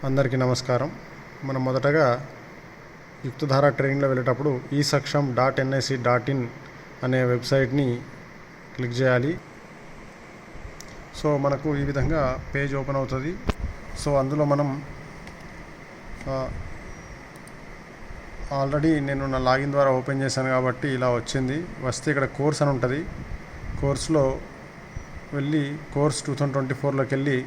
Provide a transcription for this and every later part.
అందరికీ నమస్కారం. మనం మొదటగా యుక్తధార ట్రైనింగ్లో వెళ్ళేటప్పుడు esaksam.nic.in అనే వెబ్సైట్ని క్లిక్ చేయాలి. సో మనకు ఈ విధంగా పేజ్ ఓపెన్ అవుతుంది. సో అందులో మనం ఆల్రెడీ నేను నా లాగిన్ ద్వారా ఓపెన్ చేశాను కాబట్టి ఇలా వచ్చింది. వస్తే ఇక్కడ కోర్స్ అని ఉంటుంది. కోర్సులో వెళ్ళి కోర్స్ 2024లోకి వెళ్ళి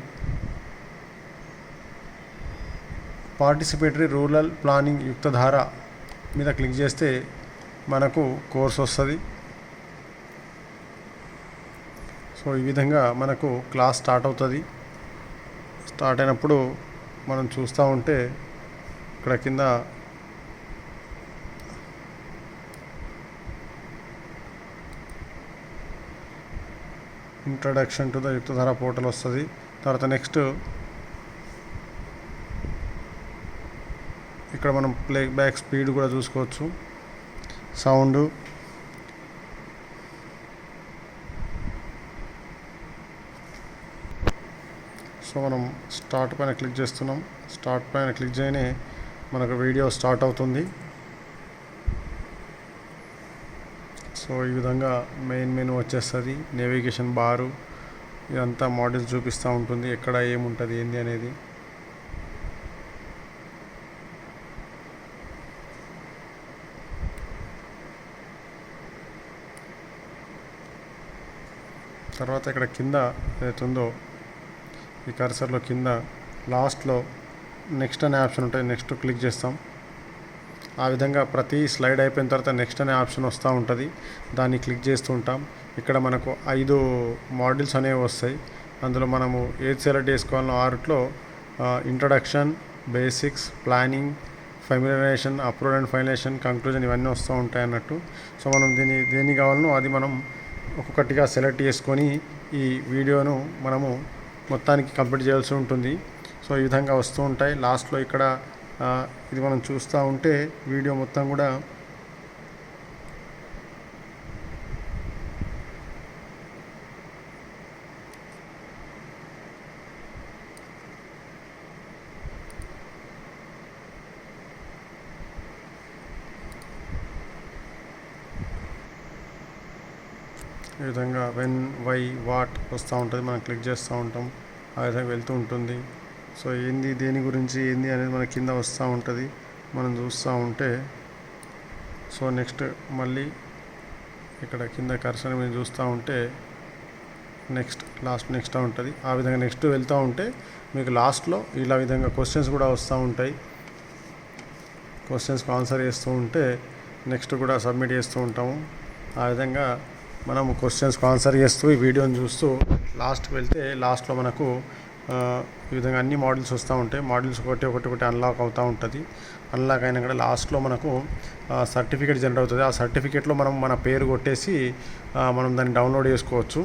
పార్టిసిపేటరీ రూరల్ ప్లానింగ్ యుక్తధార మీద క్లిక్ చేస్తే మనకు కోర్స్ వస్తుంది. సో ఈ విధంగా మనకు క్లాస్ స్టార్ట్ అవుతుంది. స్టార్ట్ అయినప్పుడు మనం చూస్తూ ఉంటే ఇక్కడ కింద ఇంట్రడక్షన్ టు ద యుక్తధార పోర్టల్ వస్తుంది. తర్వాత నెక్స్ట్ ఇక్కడ మనం ప్లే బ్యాక్ స్పీడ్ కూడా చూసుకోవచ్చు, సౌండ్. సో మనం స్టార్ట్ పైన క్లిక్ చేస్తున్నాం. స్టార్ట్ పైన క్లిక్ చేయనే మనకు వీడియో స్టార్ట్ అవుతుంది. సో ఈ విధంగా మెయిన్ మెనూ వచ్చేస్తుంది. నేవిగేషన్ బారు ఇదంతా మోడల్స్ చూపిస్తూ ఉంటుంది, ఎక్కడ ఏముంటుంది ఏంది అనేది. తర్వాత ఇక్కడ కింద ఏదైతుందో ఈ కర్సర్లో కింద లాస్ట్లో నెక్స్ట్ అనే ఆప్షన్ ఉంటుంది. నెక్స్ట్ క్లిక్ చేస్తాం. ఆ విధంగా ప్రతి స్లైడ్ అయిపోయిన తర్వాత నెక్స్ట్ అనే ఆప్షన్ వస్తూ ఉంటుంది. దాన్ని క్లిక్ చేస్తూ ఉంటాం. ఇక్కడ మనకు 5 మోడ్యూల్స్ అనేవి వస్తాయి. అందులో మనము ఏది సెలెక్ట్ చేసుకోవాలనో ఆరుట్లో introduction, basics, planning, familiarization, approval and finalization, conclusion ఇవన్నీ వస్తూ ఉంటాయి అన్నట్టు. సో మనం దేని కావాలనో అది మనం ఒక్కొక్కటిగా సెలెక్ట్ చేసుకొని ఈ వీడియోను మనము మొత్తానికి కంప్లీట్ చేయాల్సి ఉంటుంది. సో ఈ విధంగా వస్తూ ఉంటాయి. లాస్ట్లో ఇక్కడ ఇది మనం చూస్తూ ఉంటే వీడియో మొత్తం కూడా ఈ విధంగా వెన్, వై, వాట్ వస్తూ ఉంటుంది. మనం క్లిక్ చేస్తూ ఉంటాం, ఆ విధంగా వెళ్తూ ఉంటుంది. సో ఏంది, దేని గురించి ఏంది అనేది మన కింద వస్తూ ఉంటుంది. మనం చూస్తూ ఉంటే సో నెక్స్ట్ మళ్ళీ ఇక్కడ కింద కర్సర్ మీద చూస్తూ ఉంటే నెక్స్ట్ ఉంటుంది. ఆ విధంగా నెక్స్ట్ వెళ్తూ ఉంటే మీకు లాస్ట్లో ఇలా విధంగా క్వశ్చన్స్ కూడా వస్తూ ఉంటాయి. క్వశ్చన్స్కి ఆన్సర్ చేస్తూ ఉంటే నెక్స్ట్ కూడా సబ్మిట్ చేస్తూ ఉంటాము. ఆ విధంగా మనం క్వశ్చన్స్కి ఆన్సర్ చేస్తూ ఈ వీడియోని చూస్తూ లాస్ట్కి వెళ్తే లాస్ట్లో మనకు ఈ విధంగా అన్ని మోడల్స్ వస్తూ ఉంటాయి. మోడల్స్ ఒకటి అన్లాక్ అవుతూ ఉంటుంది. అన్లాక్ అయినా కూడా లాస్ట్లో మనకు సర్టిఫికేట్ జనరేట్ అవుతుంది. ఆ సర్టిఫికేట్లో మనం మన పేరు కొట్టేసి మనం దాన్ని డౌన్లోడ్ చేసుకోవచ్చు.